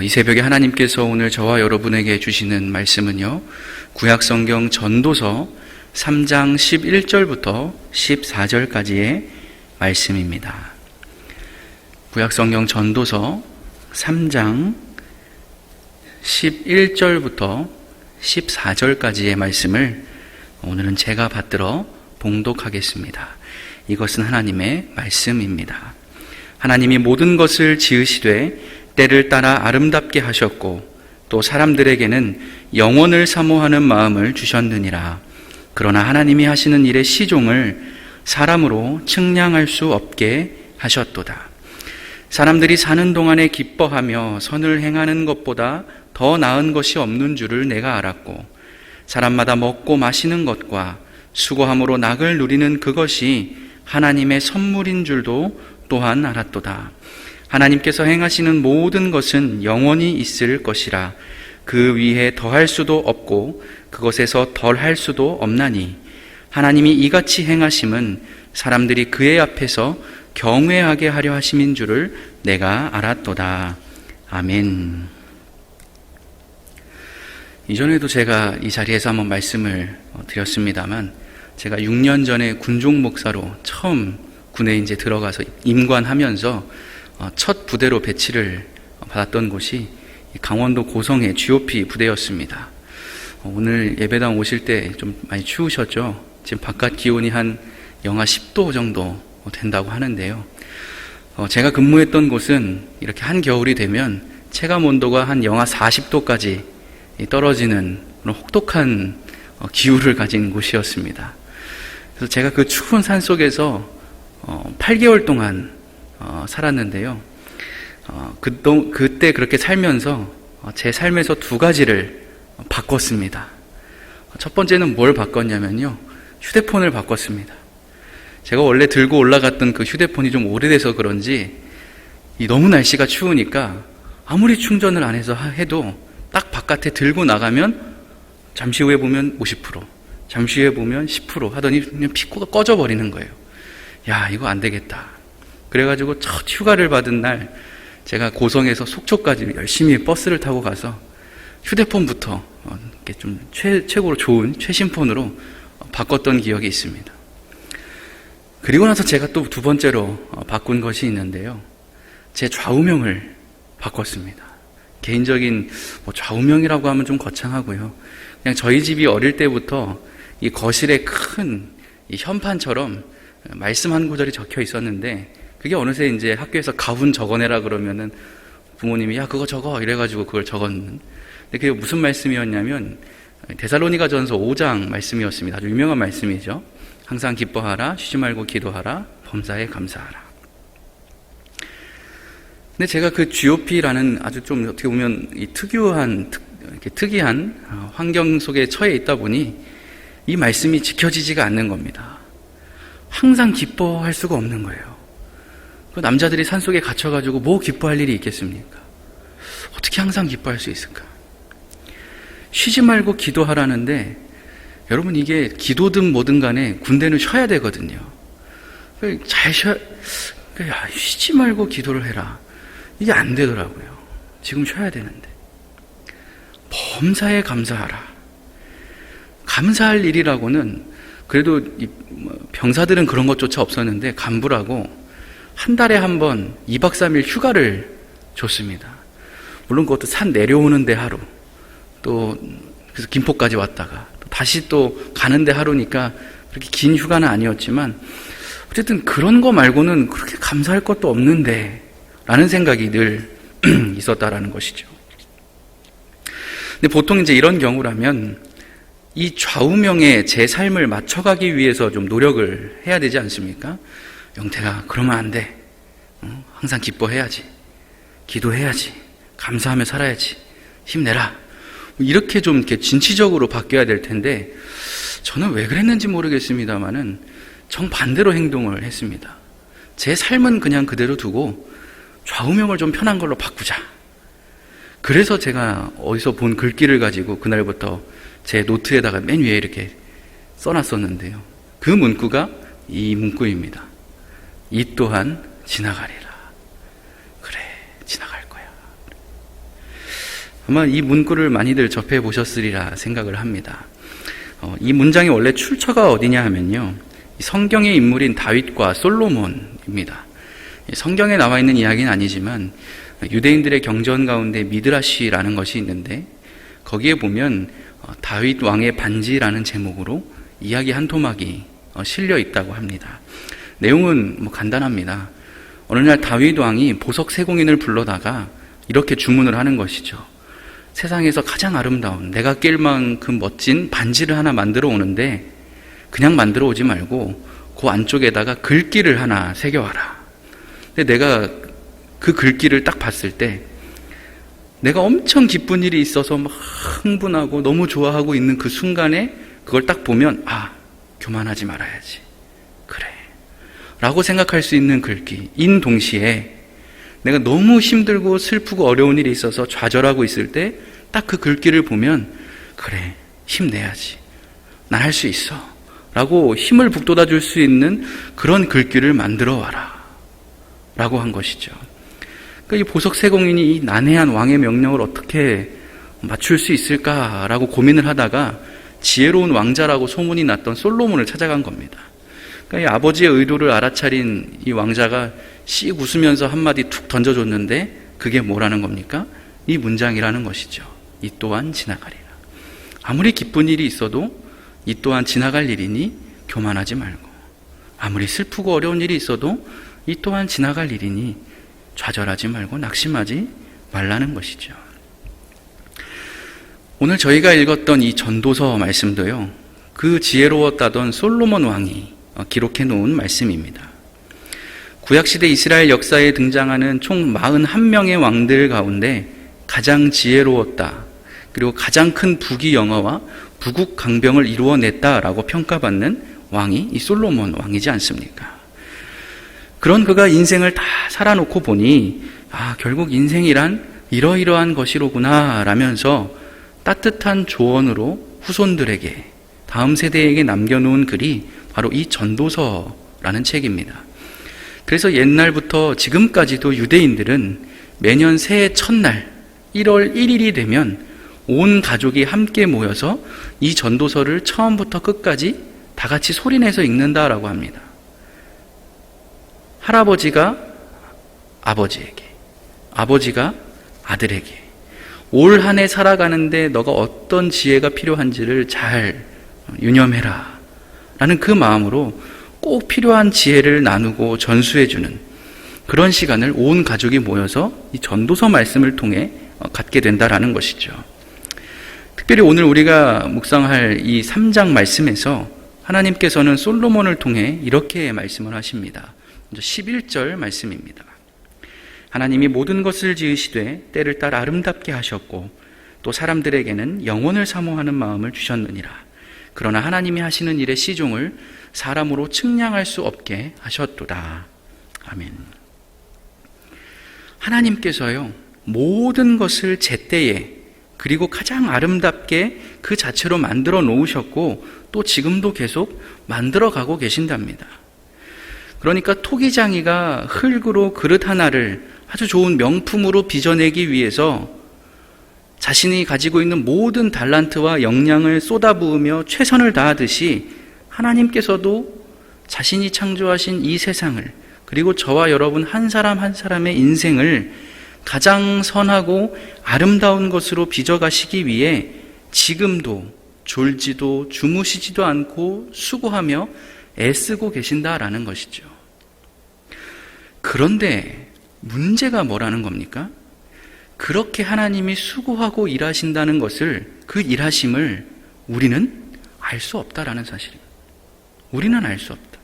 이 새벽에 하나님께서 오늘 저와 여러분에게 주시는 말씀은요, 구약성경 전도서 3장 11절부터 14절까지의 말씀입니다. 구약성경 전도서 3장 11절부터 14절까지의 말씀을 오늘은 제가 받들어 봉독하겠습니다. 이것은 하나님의 말씀입니다. 하나님이 모든 것을 지으시되 때를 따라 아름답게 하셨고 또 사람들에게는 영원을 사모하는 마음을 주셨느니라. 그러나 하나님이 하시는 일의 시종을 사람으로 측량할 수 없게 하셨도다. 사람들이 사는 동안에 기뻐하며 선을 행하는 것보다 더 나은 것이 없는 줄을 내가 알았고, 사람마다 먹고 마시는 것과 수고함으로 낙을 누리는 그것이 하나님의 선물인 줄도 또한 알았도다. 하나님께서 행하시는 모든 것은 영원히 있을 것이라. 그 위에 더할 수도 없고 그것에서 덜할 수도 없나니 하나님이 이같이 행하심은 사람들이 그의 앞에서 경외하게 하려 하심인 줄을 내가 알았도다. 아멘. 이전에도 제가 이 자리에서 한번 말씀을 드렸습니다만, 제가 6년 전에 군종 목사로 처음 군에 이제 들어가서 임관하면서 첫 부대로 배치를 받았던 곳이 강원도 고성의 GOP 부대였습니다. 오늘 예배당 오실 때 좀 많이 추우셨죠? 지금 바깥 기온이 한 영하 10도 정도 된다고 하는데요. 제가 근무했던 곳은 이렇게 한겨울이 되면 체감 온도가 한 영하 40도까지 떨어지는 그런 혹독한 기후를 가진 곳이었습니다. 그래서 제가 그 추운 산 속에서 8개월 동안 살았는데요. 그때 그렇게 살면서 제 삶에서 두 가지를 바꿨습니다. 첫 번째는 뭘 바꿨냐면요, 휴대폰을 바꿨습니다. 제가 원래 들고 올라갔던 그 휴대폰이 좀 오래돼서 그런지 너무 날씨가 추우니까 아무리 충전을 안 해서 해도 딱 바깥에 들고 나가면 잠시 후에 보면 50%, 잠시 후에 보면 10% 하더니 그냥 피코가 꺼져버리는 거예요. 야, 이거 안 되겠다. 그래가지고 첫 휴가를 받은 날 제가 고성에서 속초까지 열심히 버스를 타고 가서 휴대폰부터 이렇게 좀 최고로 좋은 최신폰으로 바꿨던 기억이 있습니다. 그리고 나서 제가 또 두 번째로 바꾼 것이 있는데요, 제 좌우명을 바꿨습니다. 개인적인 좌우명이라고 하면 좀 거창하고요, 그냥 저희 집이 어릴 때부터 이 거실에 큰 이 현판처럼 말씀 한 구절이 적혀 있었는데, 그게 어느새 이제 학교에서 가훈 적어내라 그러면은 부모님이 야 그거 적어 이래가지고 그걸 적었는. 근데 그게 무슨 말씀이었냐면 데살로니가전서 5장 말씀이었습니다. 아주 유명한 말씀이죠. 항상 기뻐하라, 쉬지 말고 기도하라, 범사에 감사하라. 근데 제가 그 GOP라는 아주 좀 어떻게 보면 이 특이한 환경 속에 처해 있다 보니 이 말씀이 지켜지지가 않는 겁니다. 항상 기뻐할 수가 없는 거예요. 그 남자들이 산속에 갇혀가지고 뭐 기뻐할 일이 있겠습니까? 어떻게 항상 기뻐할 수 있을까? 쉬지 말고 기도하라는데, 여러분 이게 기도든 뭐든 간에 군대는 쉬어야 되거든요. 잘 쉬지 말고 기도를 해라. 이게 안 되더라고요. 지금 쉬어야 되는데. 범사에 감사하라. 감사할 일이라고는 그래도 병사들은 그런 것조차 없었는데 간부라고 한 달에 한 번 2박 3일 휴가를 줬습니다. 물론 그것도 산 내려오는데 하루, 또 그래서 김포까지 왔다가 또 다시 또 가는데 하루니까 그렇게 긴 휴가는 아니었지만 어쨌든 그런 거 말고는 그렇게 감사할 것도 없는데 라는 생각이 늘 있었다라는 것이죠. 근데 보통 이제 이런 경우라면 이 좌우명에 제 삶을 맞춰가기 위해서 좀 노력을 해야 되지 않습니까? 영태가 그러면 안 돼. 항상 기뻐해야지. 기도해야지. 감사하며 살아야지. 힘내라. 이렇게 좀 이렇게 진취적으로 바뀌어야 될 텐데, 저는 왜 그랬는지 모르겠습니다만은 정반대로 행동을 했습니다. 제 삶은 그냥 그대로 두고 좌우명을 좀 편한 걸로 바꾸자. 그래서 제가 어디서 본 글귀를 가지고 그날부터 제 노트에다가 맨 위에 이렇게 써놨었는데요. 그 문구가 이 문구입니다. 이 또한 지나가리라. 그래, 지나갈 거야. 아마 이 문구를 많이들 접해 보셨으리라 생각을 합니다. 이 문장이 원래 출처가 어디냐 하면요, 성경의 인물인 다윗과 솔로몬입니다. 성경에 나와 있는 이야기는 아니지만 유대인들의 경전 가운데 미드라시라는 것이 있는데, 거기에 보면 다윗 왕의 반지라는 제목으로 이야기 한 토막이 실려 있다고 합니다. 내용은 간단합니다. 어느 날 다윗 왕이 보석 세공인을 불러다가 이렇게 주문을 하는 것이죠. 세상에서 가장 아름다운, 내가 낄 만큼 멋진 반지를 하나 만들어 오는데 그냥 만들어 오지 말고 그 안쪽에다가 글귀를 하나 새겨와라. 근데 내가 그 글귀를 딱 봤을 때 내가 엄청 기쁜 일이 있어서 막 흥분하고 너무 좋아하고 있는 그 순간에 그걸 딱 보면, 교만하지 말아야지, 그래 라고 생각할 수 있는 글귀. 인 동시에 내가 너무 힘들고 슬프고 어려운 일이 있어서 좌절하고 있을 때 딱 그 글귀를 보면, 그래, 힘내야지, 난 할 수 있어 라고 힘을 북돋아 줄 수 있는 그런 글귀를 만들어 와라 라고 한 것이죠. 그러니까 이 보석 세공인이 이 난해한 왕의 명령을 어떻게 맞출 수 있을까라고 고민을 하다가 지혜로운 왕자라고 소문이 났던 솔로몬을 찾아간 겁니다. 그러니까 이 아버지의 의도를 알아차린 이 왕자가 씩 웃으면서 한마디 툭 던져줬는데, 그게 뭐라는 겁니까? 이 문장이라는 것이죠. 이 또한 지나가리라. 아무리 기쁜 일이 있어도 이 또한 지나갈 일이니 교만하지 말고, 아무리 슬프고 어려운 일이 있어도 이 또한 지나갈 일이니 좌절하지 말고 낙심하지 말라는 것이죠. 오늘 저희가 읽었던 이 전도서 말씀도요, 그 지혜로웠다던 솔로몬 왕이 기록해 놓은 말씀입니다. 구약시대 이스라엘 역사에 등장하는 총 41명의 왕들 가운데 가장 지혜로웠다, 그리고 가장 큰 부귀영화와 부국 강병을 이루어냈다라고 평가받는 왕이 이 솔로몬 왕이지 않습니까? 그런 그가 인생을 다 살아놓고 보니, 결국 인생이란 이러이러한 것이로구나 라면서 따뜻한 조언으로 후손들에게, 다음 세대에게 남겨놓은 글이 바로 이 전도서라는 책입니다. 그래서 옛날부터 지금까지도 유대인들은 매년 새해 첫날 1월 1일이 되면 온 가족이 함께 모여서 이 전도서를 처음부터 끝까지 다 같이 소리내서 읽는다라고 합니다. 할아버지가 아버지에게, 아버지가 아들에게, 올 한 해 살아가는데 너가 어떤 지혜가 필요한지를 잘 유념해라 라는 그 마음으로 꼭 필요한 지혜를 나누고 전수해주는 그런 시간을 온 가족이 모여서 이 전도서 말씀을 통해 갖게 된다라는 것이죠. 특별히 오늘 우리가 묵상할 이 3장 말씀에서 하나님께서는 솔로몬을 통해 이렇게 말씀을 하십니다. 먼저 11절 말씀입니다. 하나님이 모든 것을 지으시되 때를 따라 아름답게 하셨고 또 사람들에게는 영원을 사모하는 마음을 주셨느니라. 그러나 하나님이 하시는 일의 시종을 사람으로 측량할 수 없게 하셨도다. 아멘. 하나님께서요, 모든 것을 제때에 그리고 가장 아름답게 그 자체로 만들어 놓으셨고 또 지금도 계속 만들어 가고 계신답니다. 그러니까 토기장이가 흙으로 그릇 하나를 아주 좋은 명품으로 빚어내기 위해서 자신이 가지고 있는 모든 달란트와 역량을 쏟아부으며 최선을 다하듯이 하나님께서도 자신이 창조하신 이 세상을, 그리고 저와 여러분 한 사람 한 사람의 인생을 가장 선하고 아름다운 것으로 빚어가시기 위해 지금도 졸지도 주무시지도 않고 수고하며 애쓰고 계신다라는 것이죠. 그런데 문제가 뭐라는 겁니까? 그렇게 하나님이 수고하고 일하신다는 것을, 그 일하심을 우리는 알 수 없다라는 사실입니다. 우리는 알 수 없다.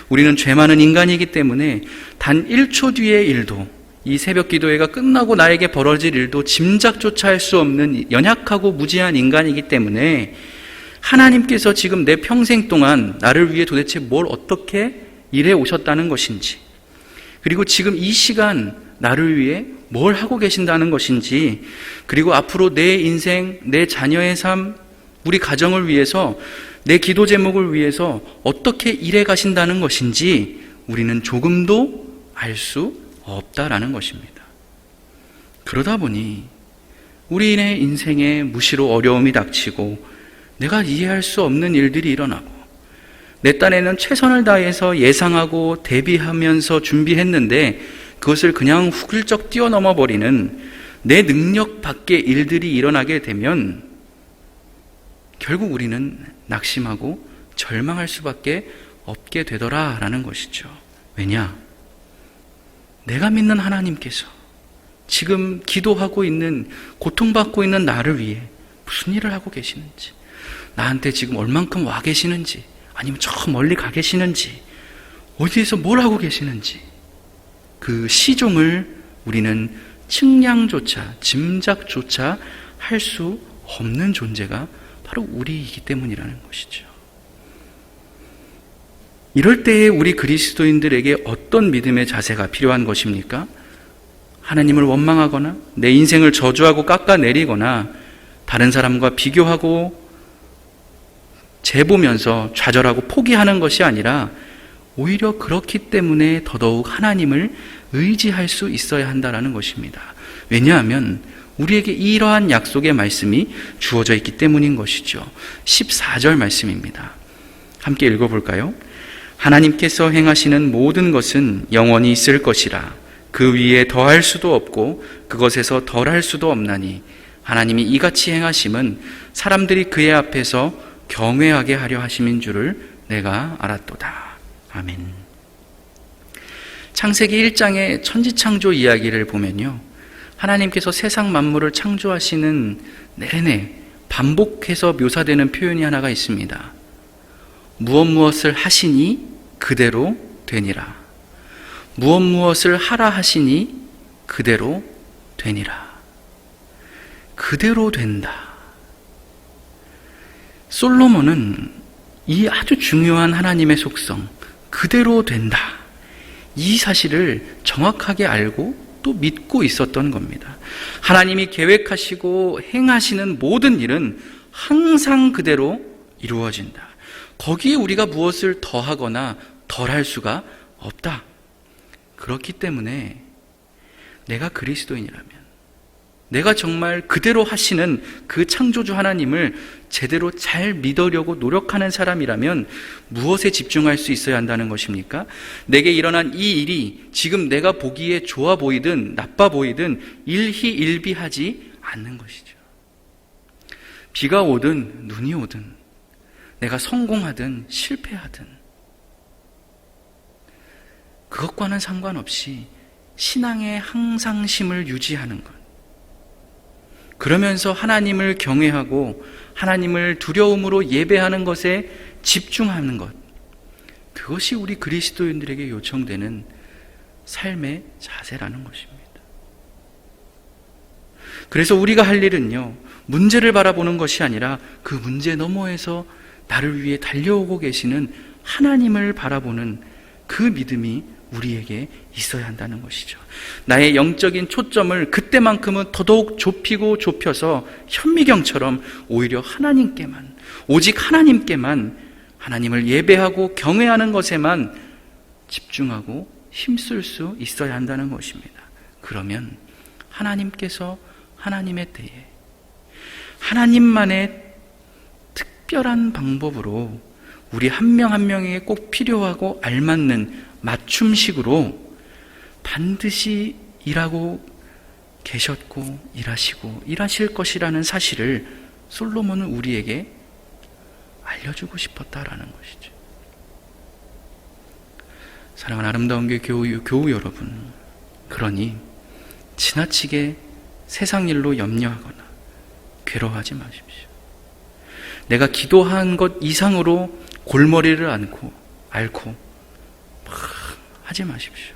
우리는 죄 많은 인간이기 때문에 단 1초 뒤의 일도, 이 새벽 기도회가 끝나고 나에게 벌어질 일도 짐작조차 할 수 없는 연약하고 무지한 인간이기 때문에 하나님께서 지금 내 평생 동안 나를 위해 도대체 뭘 어떻게 일해 오셨다는 것인지, 그리고 지금 이 시간 나를 위해 뭘 하고 계신다는 것인지, 그리고 앞으로 내 인생, 내 자녀의 삶, 우리 가정을 위해서, 내 기도 제목을 위해서 어떻게 일해 가신다는 것인지 우리는 조금도 알 수 없다라는 것입니다. 그러다 보니 우리의 인생에 무시로 어려움이 닥치고 내가 이해할 수 없는 일들이 일어나고 내 딴에는 최선을 다해서 예상하고 대비하면서 준비했는데 그것을 그냥 훌쩍 뛰어넘어 버리는 내 능력 밖의 일들이 일어나게 되면 결국 우리는 낙심하고 절망할 수밖에 없게 되더라라는 것이죠. 왜냐? 내가 믿는 하나님께서 지금 기도하고 있는, 고통받고 있는 나를 위해 무슨 일을 하고 계시는지, 나한테 지금 얼만큼 와 계시는지, 아니면 저 멀리 가 계시는지, 어디에서 뭘 하고 계시는지, 그 시종을 우리는 측량조차, 짐작조차 할 수 없는 존재가 바로 우리이기 때문이라는 것이죠. 이럴 때에 우리 그리스도인들에게 어떤 믿음의 자세가 필요한 것입니까? 하나님을 원망하거나 내 인생을 저주하고 깎아내리거나 다른 사람과 비교하고 재보면서 좌절하고 포기하는 것이 아니라 오히려 그렇기 때문에 더더욱 하나님을 의지할 수 있어야 한다는 것입니다. 왜냐하면 우리에게 이러한 약속의 말씀이 주어져 있기 때문인 것이죠. 14절 말씀입니다. 함께 읽어볼까요? 하나님께서 행하시는 모든 것은 영원히 있을 것이라. 그 위에 더할 수도 없고 그것에서 덜할 수도 없나니 하나님이 이같이 행하심은 사람들이 그의 앞에서 경외하게 하려 하심인 줄을 내가 알았도다. 아멘. 창세기 1장의 천지창조 이야기를 보면요, 하나님께서 세상 만물을 창조하시는 내내 반복해서 묘사되는 표현이 하나가 있습니다. 무엇을 하시니 그대로 되니라. 무엇을 하라 하시니 그대로 되니라. 그대로 된다. 솔로몬은 이 아주 중요한 하나님의 속성, 그대로 된다, 이 사실을 정확하게 알고 또 믿고 있었던 겁니다. 하나님이 계획하시고 행하시는 모든 일은 항상 그대로 이루어진다. 거기에 우리가 무엇을 더하거나 덜할 수가 없다. 그렇기 때문에 내가 그리스도인이라면, 내가 정말 그대로 하시는 그 창조주 하나님을 제대로 잘 믿으려고 노력하는 사람이라면 무엇에 집중할 수 있어야 한다는 것입니까? 내게 일어난 이 일이 지금 내가 보기에 좋아 보이든 나빠 보이든 일희일비하지 않는 것이죠. 비가 오든 눈이 오든 내가 성공하든 실패하든 그것과는 상관없이 신앙의 항상심을 유지하는 것, 그러면서 하나님을 경외하고 하나님을 두려움으로 예배하는 것에 집중하는 것, 그것이 우리 그리스도인들에게 요청되는 삶의 자세라는 것입니다. 그래서 우리가 할 일은요, 문제를 바라보는 것이 아니라 그 문제 너머에서 나를 위해 달려오고 계시는 하나님을 바라보는 그 믿음이 우리에게 있어야 한다는 것이죠. 나의 영적인 초점을 그때만큼은 더더욱 좁히고 좁혀서 현미경처럼 오히려 하나님께만, 오직 하나님께만, 하나님을 예배하고 경외하는 것에만 집중하고 힘쓸 수 있어야 한다는 것입니다. 그러면 하나님께서 하나님의 때에 하나님만의 특별한 방법으로 우리 한 명 한 명에게 꼭 필요하고 알맞는 맞춤식으로 반드시 일하고 계셨고 일하시고 일하실 것이라는 사실을 솔로몬은 우리에게 알려주고 싶었다라는 것이죠. 사랑하는 아름다운 교우 여러분, 그러니 지나치게 세상 일로 염려하거나 괴로워하지 마십시오. 내가 기도한 것 이상으로 골머리를 앓고 하지 마십시오.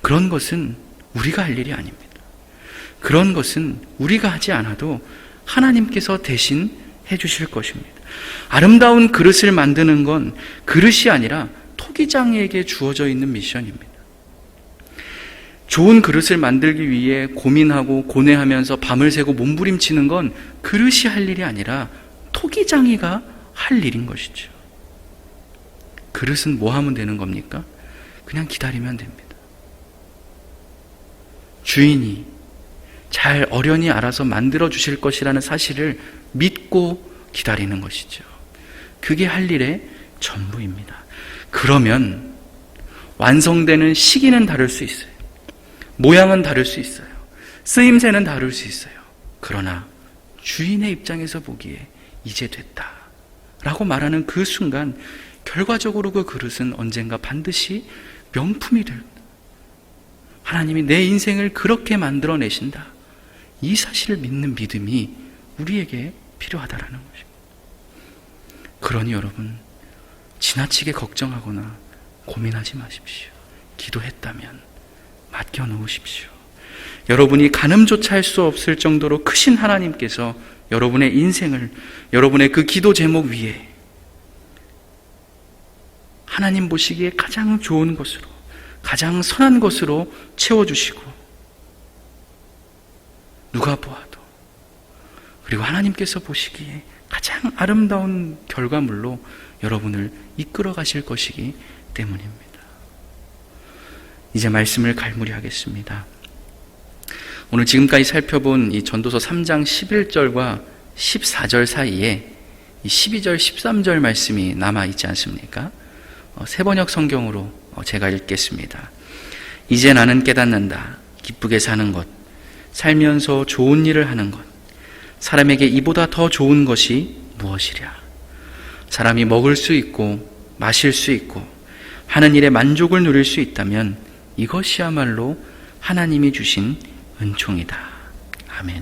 그런 것은 우리가 할 일이 아닙니다. 그런 것은 우리가 하지 않아도 하나님께서 대신 해주실 것입니다. 아름다운 그릇을 만드는 건 그릇이 아니라 토기장에게 주어져 있는 미션입니다. 좋은 그릇을 만들기 위해 고민하고 고뇌하면서 밤을 새고 몸부림치는 건 그릇이 할 일이 아니라 토기장이가 할 일인 것이죠. 그릇은 뭐 하면 되는 겁니까? 그냥 기다리면 됩니다. 주인이 잘 어련히 알아서 만들어 주실 것이라는 사실을 믿고 기다리는 것이죠. 그게 할 일의 전부입니다. 그러면 완성되는 시기는 다를 수 있어요. 모양은 다를 수 있어요. 쓰임새는 다를 수 있어요. 그러나 주인의 입장에서 보기에 이제 됐다 라고 말하는 그 순간 결과적으로 그 그릇은 언젠가 반드시 명품이 됩니다. 하나님이 내 인생을 그렇게 만들어내신다. 이 사실을 믿는 믿음이 우리에게 필요하다라는 것입니다. 그러니 여러분, 지나치게 걱정하거나 고민하지 마십시오. 기도했다면 맡겨놓으십시오. 여러분이 가늠조차 할 수 없을 정도로 크신 하나님께서 여러분의 인생을 여러분의 그 기도 제목 위에 하나님 보시기에 가장 좋은 것으로, 가장 선한 것으로 채워주시고, 누가 보아도, 그리고 하나님께서 보시기에 가장 아름다운 결과물로 여러분을 이끌어 가실 것이기 때문입니다. 이제 말씀을 갈무리하겠습니다. 오늘 지금까지 살펴본 이 전도서 3장 11절과 14절 사이에 이 12절, 13절 말씀이 남아있지 않습니까? 새번역 성경으로 제가 읽겠습니다. 이제 나는 깨닫는다. 기쁘게 사는 것, 살면서 좋은 일을 하는 것, 사람에게 이보다 더 좋은 것이 무엇이랴. 사람이 먹을 수 있고 마실 수 있고 하는 일에 만족을 누릴 수 있다면 이것이야말로 하나님이 주신 은총이다. 아멘.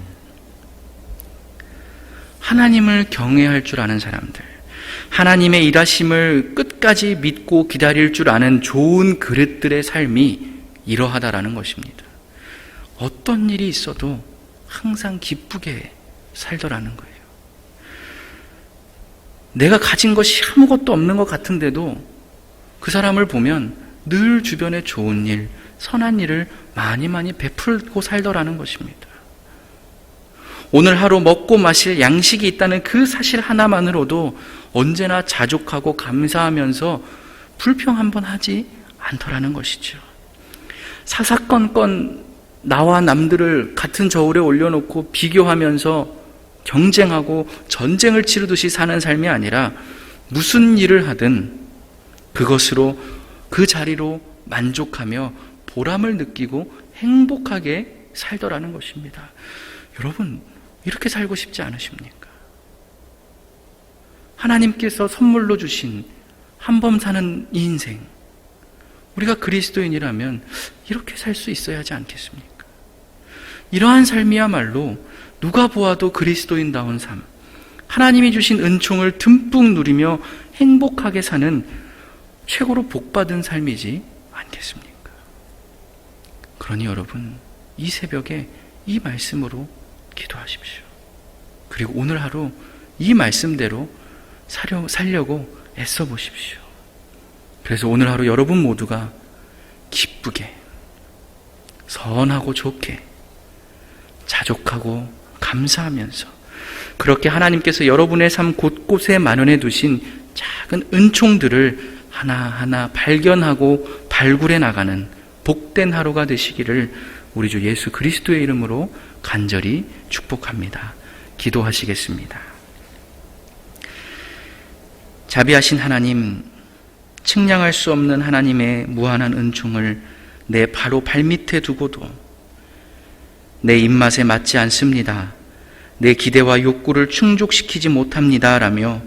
하나님을 경외할 줄 아는 사람들, 하나님의 일하심을 끝까지 믿고 기다릴 줄 아는 좋은 그릇들의 삶이 이러하다라는 것입니다. 어떤 일이 있어도 항상 기쁘게 살더라는 거예요. 내가 가진 것이 아무것도 없는 것 같은데도 그 사람을 보면 늘 주변에 좋은 일, 선한 일을 많이 베풀고 살더라는 것입니다. 오늘 하루 먹고 마실 양식이 있다는 그 사실 하나만으로도 언제나 자족하고 감사하면서 불평 한번 하지 않더라는 것이죠. 사사건건 나와 남들을 같은 저울에 올려놓고 비교하면서 경쟁하고 전쟁을 치르듯이 사는 삶이 아니라 무슨 일을 하든 그것으로 그 자리로 만족하며 보람을 느끼고 행복하게 살더라는 것입니다. 여러분, 이렇게 살고 싶지 않으십니까? 하나님께서 선물로 주신 한 번 사는 이 인생, 우리가 그리스도인이라면 이렇게 살 수 있어야 하지 않겠습니까? 이러한 삶이야말로 누가 보아도 그리스도인다운 삶, 하나님이 주신 은총을 듬뿍 누리며 행복하게 사는 최고로 복받은 삶이지 않겠습니까? 그러니 여러분, 이 새벽에 이 말씀으로 기도하십시오. 그리고 오늘 하루 이 말씀대로 살려고 애써 보십시오. 그래서 오늘 하루 여러분 모두가 기쁘게, 선하고 좋게, 자족하고 감사하면서 그렇게 하나님께서 여러분의 삶 곳곳에 만연해 두신 작은 은총들을 하나하나 발견하고 발굴해 나가는 복된 하루가 되시기를 우리 주 예수 그리스도의 이름으로 간절히 축복합니다. 기도하시겠습니다. 자비하신 하나님, 측량할 수 없는 하나님의 무한한 은총을 내 바로 발밑에 두고도 내 입맛에 맞지 않습니다. 내 기대와 욕구를 충족시키지 못합니다. 라며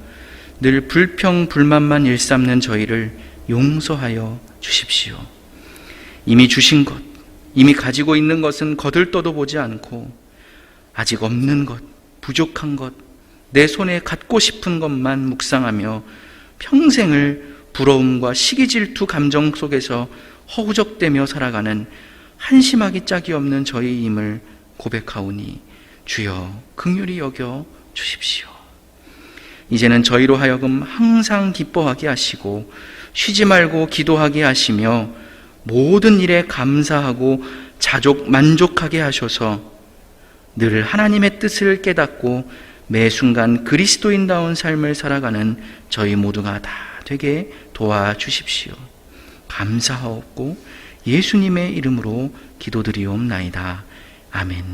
늘 불평, 불만만 일삼는 저희를 용서하여 주십시오. 이미 주신 것, 이미 가지고 있는 것은 거들떠도 보지 않고 아직 없는 것, 부족한 것, 내 손에 갖고 싶은 것만 묵상하며 평생을 부러움과 시기질투 감정 속에서 허우적대며 살아가는 한심하기 짝이 없는 저희임을 고백하오니 주여 긍휼히 여겨 주십시오. 이제는 저희로 하여금 항상 기뻐하게 하시고 쉬지 말고 기도하게 하시며 모든 일에 감사하고 만족하게 하셔서 늘 하나님의 뜻을 깨닫고 매 순간 그리스도인다운 삶을 살아가는 저희 모두가 다 되게 도와주십시오. 감사하옵고 예수님의 이름으로 기도드리옵나이다. 아멘.